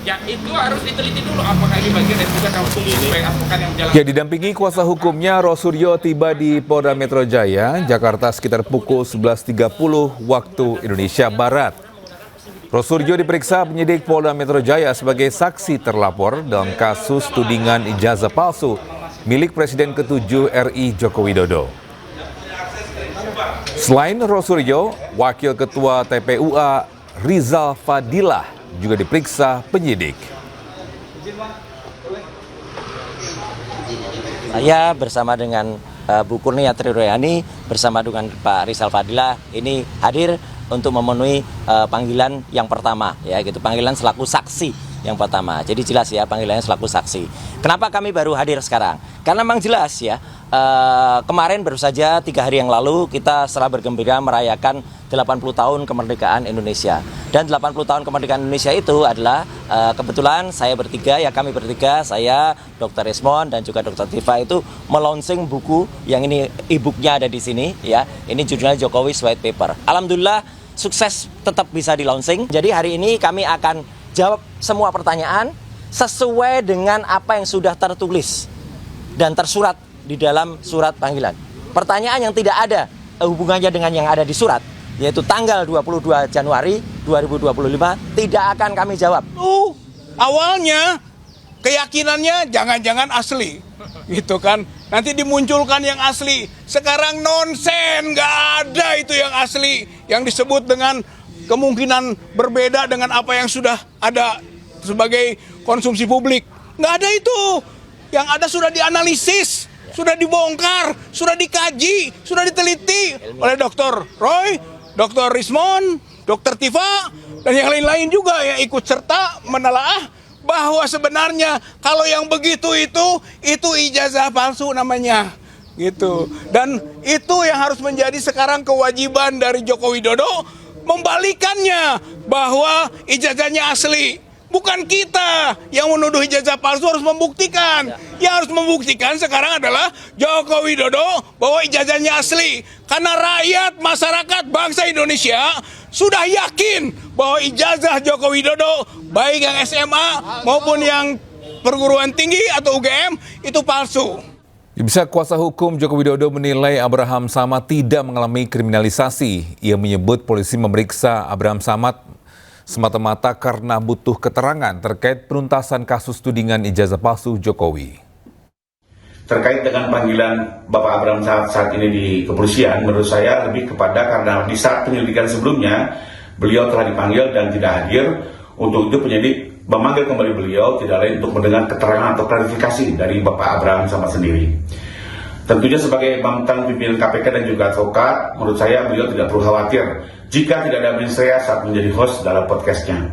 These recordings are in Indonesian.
Ya itu harus diteliti dulu apakah ini bagian dari tugas sebagai advokat yang menjalankan. Ya, didampingi kuasa hukumnya, Rosuryo tiba di Polda Metro Jaya, Jakarta sekitar pukul 11.30 waktu Indonesia Barat. Rosuryo diperiksa penyidik Polda Metro Jaya sebagai saksi terlapor dalam kasus tudingan ijazah palsu milik Presiden ke-7 RI Joko Widodo. Selain Rosuryo, Wakil Ketua TPUA Rizal Fadilah juga diperiksa penyidik. Saya bersama dengan Bu Kurnia Triroyani bersama dengan Pak Rizal Fadilah ini hadir untuk memenuhi panggilan yang pertama, ya gitu, panggilan selaku saksi yang pertama. Jadi jelas ya panggilannya selaku saksi. Kenapa kami baru hadir sekarang? Karena memang jelas ya, kemarin baru saja 3 hari yang lalu kita setelah bergembira merayakan 80 tahun kemerdekaan Indonesia. Dan 80 tahun kemerdekaan Indonesia itu adalah kebetulan saya bertiga, ya kami bertiga, saya, Dr. Rismon dan juga Dr. Tifa itu melaunching buku yang ini e-booknya ada di sini, ya. Ini judulnya Jokowi's White Paper. Alhamdulillah sukses tetap bisa di-launching. Jadi hari ini kami akan jawab semua pertanyaan sesuai dengan apa yang sudah tertulis dan tersurat di dalam surat panggilan. Pertanyaan yang tidak ada hubungannya dengan yang ada di surat, yaitu tanggal 22 Januari 2025, tidak akan kami jawab. Awalnya keyakinannya jangan-jangan asli, gitu kan. Nanti dimunculkan yang asli. Sekarang nonsen, nggak ada itu yang asli. Yang disebut dengan kemungkinan berbeda dengan apa yang sudah ada sebagai konsumsi publik. Nggak ada itu. Yang ada sudah dianalisis, sudah dibongkar, sudah dikaji, sudah diteliti oleh Dr. Roy, Dr. Rismon, Dr. Tifa, dan yang lain-lain juga yang ikut serta menelaah bahwa sebenarnya kalau yang begitu itu ijazah palsu namanya, gitu. Dan itu yang harus menjadi sekarang kewajiban dari Joko Widodo, membalikannya bahwa ijazahnya asli. Bukan kita yang menuduh ijazah palsu harus membuktikan. Yang harus membuktikan sekarang adalah Joko Widodo bahwa ijazahnya asli. Karena rakyat, masyarakat, bangsa Indonesia sudah yakin bahwa ijazah Joko Widodo baik yang SMA maupun yang perguruan tinggi atau UGM itu palsu. Bisa kuasa hukum Joko Widodo menilai Abraham Samad tidak mengalami kriminalisasi. Ia menyebut polisi memeriksa Abraham Samad semata-mata karena butuh keterangan terkait penuntasan kasus tudingan ijazah palsu Jokowi. Terkait dengan panggilan Bapak Abraham Samad saat ini di kepolisian, menurut saya lebih kepada karena di saat penyelidikan sebelumnya beliau telah dipanggil dan tidak hadir. Untuk itu penyidik memanggil kembali beliau tidak lain untuk mendengar keterangan atau klarifikasi dari Bapak Abraham Samad sendiri. Tentunya sebagai mantan pimpinan KPK dan juga advokat, menurut saya beliau tidak perlu khawatir jika tidak ada saya saat menjadi host dalam podcastnya.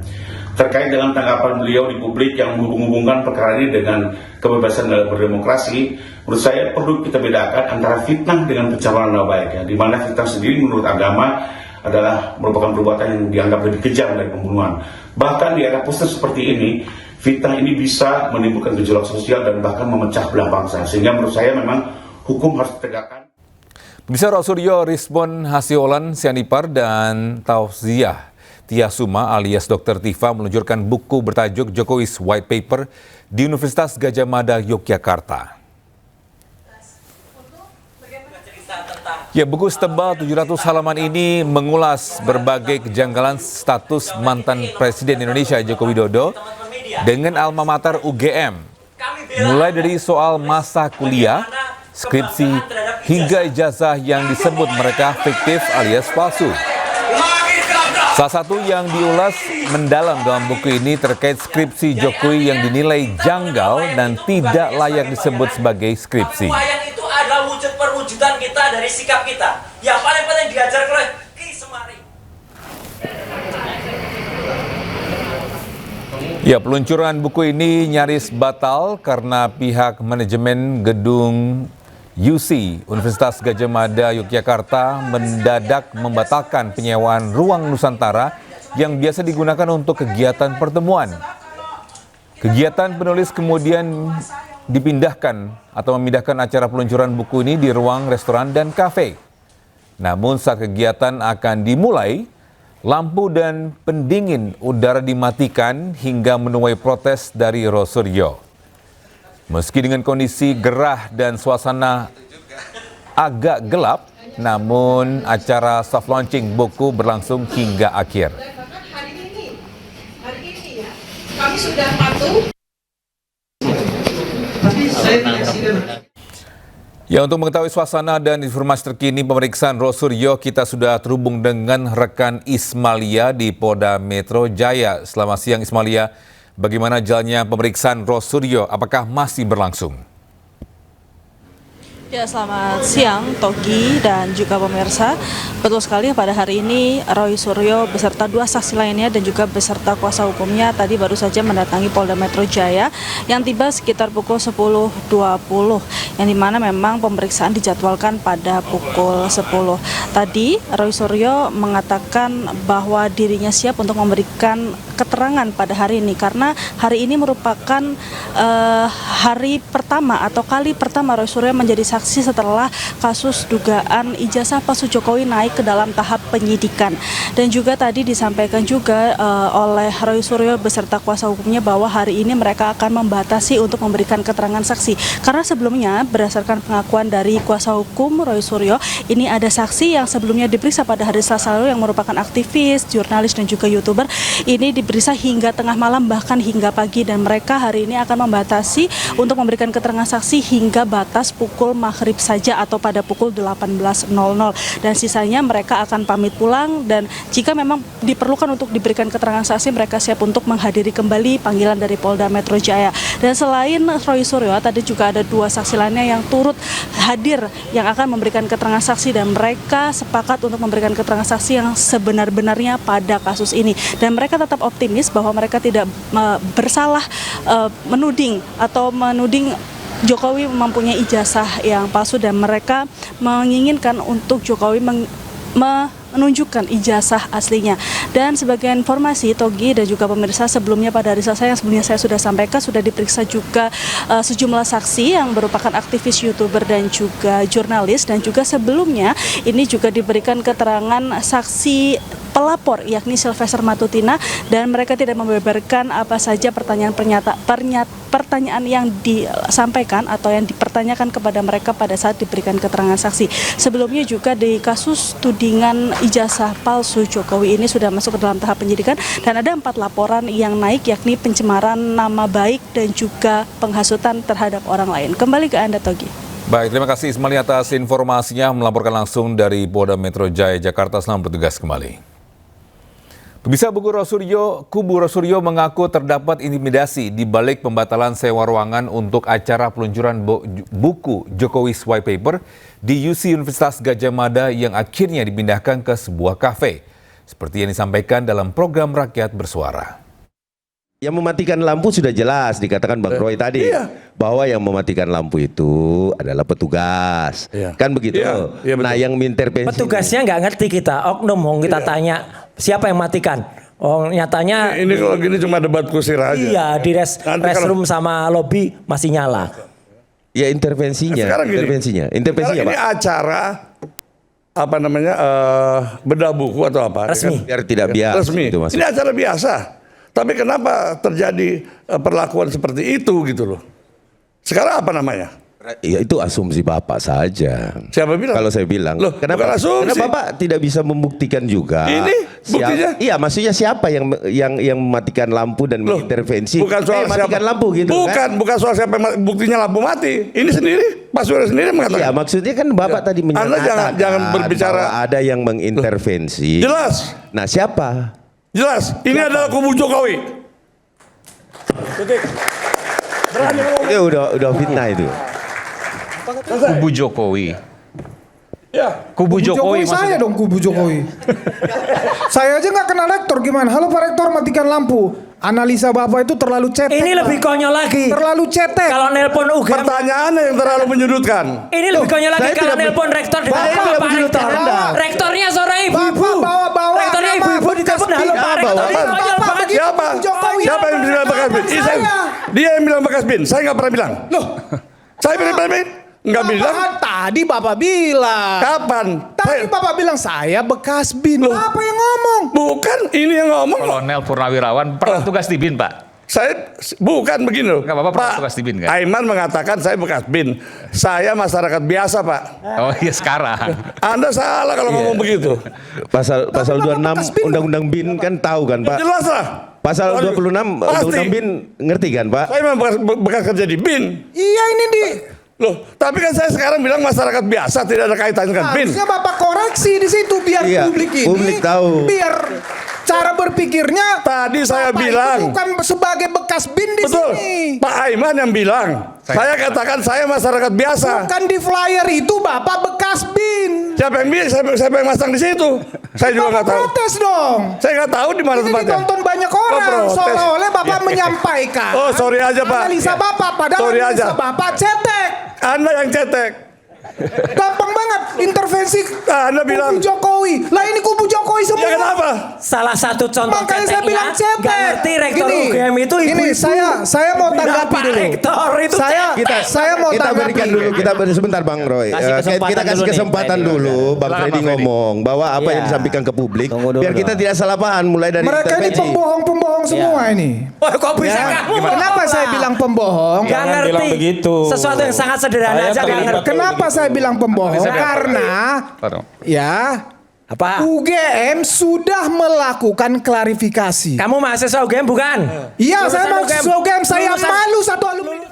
Terkait dengan tanggapan beliau di publik yang menghubung-hubungkan perkara ini dengan kebebasan dalam berdemokrasi, menurut saya perlu kita bedakan antara fitnah dengan pencemaran nama baik, ya. Di mana fitnah sendiri menurut agama adalah merupakan perbuatan yang dianggap lebih kejam dari pembunuhan. Bahkan di era poster seperti ini, fitnah ini bisa menimbulkan gejolak sosial dan bahkan memecah belah bangsa. Sehingga menurut saya memang hukum harus ditegakkan. Bisa Rosuryo, Rismon Hasiolan Sianipar, dan Tauziah Tiasuma alias Dr. Tifa meluncurkan buku bertajuk Jokowi's White Paper di Universitas Gadjah Mada, Yogyakarta. Ya, buku setebal 700 halaman ini mengulas berbagai kejanggalan status mantan Presiden Indonesia Joko Widodo dengan alma mater UGM. Mulai dari soal masa kuliah, skripsi, hingga ijazah yang disebut mereka fiktif alias palsu. Salah satu yang diulas mendalam dalam buku ini terkait skripsi Jokowi yang dinilai janggal dan tidak layak disebut sebagai skripsi. Itu adalah wujud perwujudan kita dari sikap kita. Yang paling penting diajar oleh Ki Semari. Ya, peluncuran buku ini nyaris batal karena pihak manajemen gedung UC Universitas Gadjah Mada Yogyakarta mendadak membatalkan penyewaan ruang Nusantara yang biasa digunakan untuk kegiatan pertemuan. Kegiatan penulis kemudian dipindahkan atau memindahkan acara peluncuran buku ini di ruang restoran dan kafe. Namun saat kegiatan akan dimulai, Lampu dan pendingin udara dimatikan hingga menuai protes dari Rosuryo. Meski dengan kondisi gerah dan suasana agak gelap, namun acara soft launching buku berlangsung hingga akhir. Hari ini ya, kami sudah patuh. Ya, untuk mengetahui suasana dan informasi terkini pemeriksaan Rosuryo, kita sudah terhubung dengan rekan Ismalia di Polda Metro Jaya. Selamat siang Ismalia, bagaimana jalannya pemeriksaan Rosuryo? Apakah masih berlangsung? Ya, selamat siang Togi dan juga pemirsa. Betul sekali, pada hari ini Roy Suryo beserta dua saksi lainnya dan juga beserta kuasa hukumnya tadi baru saja mendatangi Polda Metro Jaya yang tiba sekitar pukul 10.20, yang dimana memang pemeriksaan dijadwalkan pada pukul 10. Tadi Roy Suryo mengatakan bahwa dirinya siap untuk memberikan keterangan pada hari ini karena hari ini merupakan hari pertama atau kali pertama Roy Suryo menjadi saksi setelah kasus dugaan ijazah palsu Jokowi naik ke dalam tahap penyidikan. Dan juga tadi disampaikan juga oleh Roy Suryo beserta kuasa hukumnya bahwa hari ini mereka akan membatasi untuk memberikan keterangan saksi. Karena sebelumnya berdasarkan pengakuan dari kuasa hukum Roy Suryo, ini ada saksi yang sebelumnya diperiksa pada hari Selasa lalu yang merupakan aktivis, jurnalis dan juga YouTuber. Ini diperiksa hingga tengah malam bahkan hingga pagi, dan mereka hari ini akan membatasi untuk memberikan keterangan saksi hingga batas pukul maghrib saja atau pada pukul 18.00, dan sisanya mereka akan pamit pulang, dan jika memang diperlukan untuk diberikan keterangan saksi mereka siap untuk menghadiri kembali panggilan dari Polda Metro Jaya. Dan selain Roy Suryo, tadi juga ada dua saksi lainnya yang turut hadir yang akan memberikan keterangan saksi, dan mereka sepakat untuk memberikan keterangan saksi yang sebenar-benarnya pada kasus ini, dan mereka tetap optimis bahwa mereka tidak bersalah menuding Jokowi mempunyai ijazah yang palsu, dan mereka menginginkan untuk Jokowi menunjukkan ijazah aslinya. Dan sebagai informasi Togi dan juga pemirsa, sebelumnya pada hari Selasa yang sebelumnya saya sudah sampaikan, sudah diperiksa juga sejumlah saksi yang merupakan aktivis, YouTuber dan juga jurnalis, dan juga sebelumnya ini juga diberikan keterangan saksi pelapor yakni Sylvester Matutina, dan mereka tidak membeberkan apa saja pertanyaan yang disampaikan atau yang dipertanyakan kepada mereka pada saat diberikan keterangan saksi. Sebelumnya juga di kasus tudingan ijazah palsu Jokowi ini sudah masuk ke dalam tahap penyidikan, dan ada 4 laporan yang naik yakni pencemaran nama baik dan juga penghasutan terhadap orang lain. Kembali ke Anda Togi. Baik, terima kasih Ismail atas informasinya, melaporkan langsung dari Polda Metro Jaya, Jakarta. Selamat bertugas kembali. Pemirsa, kubu Rosuryo mengaku terdapat intimidasi di balik pembatalan sewa ruangan untuk acara peluncuran buku Jokowi's White Paper di UC Universitas Gadjah Mada yang akhirnya dipindahkan ke sebuah kafe, seperti yang disampaikan dalam program Rakyat Bersuara. Yang mematikan lampu sudah jelas dikatakan Bang Roy tadi, bahwa yang mematikan lampu itu adalah petugas, kan begitu. Nah, yang mengintervensi petugasnya nggak ngerti kita, oknum kita tanya siapa yang matikan. Oh, nyatanya ini kalau gini cuma debat kusir aja. Iya, di restroom sama lobby masih nyala. Ya intervensinya, intervensinya ini Pak. acara apa namanya bedah buku atau apa? Resmi. Biar tidak bias. Resmi. Gitu, ini acara biasa. Tapi kenapa terjadi perlakuan seperti itu gitu loh? Sekarang apa namanya? Ya itu asumsi Bapak saja. Siapa bilang? Kalau saya bilang. Loh, kenapa? Karena Bapak tidak bisa membuktikan juga. Ini buktinya? Iya, maksudnya siapa yang mematikan lampu dan mengintervensi? Bukan soal matikan siapa, lampu gitu bukan soal siapa buktinya lampu mati. Ini sendiri, Pak Surya sendiri mengatakan. Iya, maksudnya kan Bapak tadi menyatakan. Anda jangan berbicara. Ada yang mengintervensi. Jelas. Nah, siapa? Jelas. Ini adalah kubu Jokowi. Itu udah fitnah itu. Kubu Jokowi. Ya. Kubu Jokowi saya dong, kubu Jokowi. Saya aja nggak kenal rektor, gimana? Halo Pak Rektor, matikan lampu. Analisa Bapak itu terlalu cetek. Ini lebih konyol lagi. Terlalu cetek. Kalau nelpon UGM. Pertanyaannya yang terlalu menyudutkan. Ini lebih konyol lagi kalau nelpon rektor di telepon Pak Rektor. Rektornya seorang ibu-ibu. Bawa rektornya ibu-ibu di telepon halo Pak Rektor. Ini konyol banget. Siapa yang bilang bekas bin? Dia yang bilang bekas bin. Saya nggak pernah bilang. Loh, saya pernah bilang. Nggak bilang. Tadi Bapak bilang. Kapan? Tadi Bapak bilang saya bekas BIN. Apa yang ngomong? Bukan, ini yang ngomong. Kolonel Purnawirawan pernah tugas di BIN, Pak. Saya bukan begini loh. Nggak apa-apa, pernah tugas di BIN kan? Aiman mengatakan saya bekas BIN. Saya masyarakat biasa, Pak. Oh iya sekarang. Anda salah kalau ngomong begitu. Pasal 26 Undang-Undang BIN kan tahu kan Pak? Jelas lah. Pasal 26 Undang-Undang BIN ngerti kan Pak? Saya memang bekas kerja di BIN. Iya ini di. Loh, tapi kan saya sekarang bilang masyarakat biasa, tidak ada kaitan dengan BIN. Harusnya Bapak koreksi di situ biar Iya, publik ini. publik tahu. Biar cara berpikirnya. Tadi saya Bapak bilang. itu bukan sebagai bekas BIN di Betul. sini. Pak Aiman yang bilang. Saya katakan saya masyarakat biasa. Bukan di flyer itu Bapak bekas BIN. Siapa yang bilang? Siapa yang masang di situ? Saya juga nggak tahu. Protes dong. Saya nggak tahu di mana Ini tempatnya. ditonton banyak orang. protes. Seolah-olah Bapak menyampaikan. Oh, sorry aja, Pak. Analisa Bapak. Padahal Sorry analisa aja. Bapak cetek. Anda yang cetek. Gampang banget intervensi Anda bilang. kubu Jokowi. Lah ini kubu Jokowi semua. Ya kenapa? Salah satu contoh Makanya saya bilang cetek. nggak ngerti rektor Gini, UGM itu ini saya mau tanggapi Bapak dulu. rektor itu Saya mau Kita tanggapi. berikan dulu, kita beri sebentar Bang Roy. Kita kasih kesempatan dulu Bang Freddy ngomong bahwa apa yang disampaikan ke publik biar kita tidak salah paham mulai dari Mereka ini intervensi. pembohong semua ini. Oh, kok bisa Ya. kamu? Kenapa saya bilang pembohong? Gak ngerti. Sesuatu yang sangat sederhana aja gak ngerti. Kenapa saya bilang pembohong? Karena ya Apa? UGM sudah melakukan klarifikasi. Kamu mahasiswa UGM bukan? Iya, saya Lulusan mahasiswa UGM. Saya Lulusan- malu satu alumni.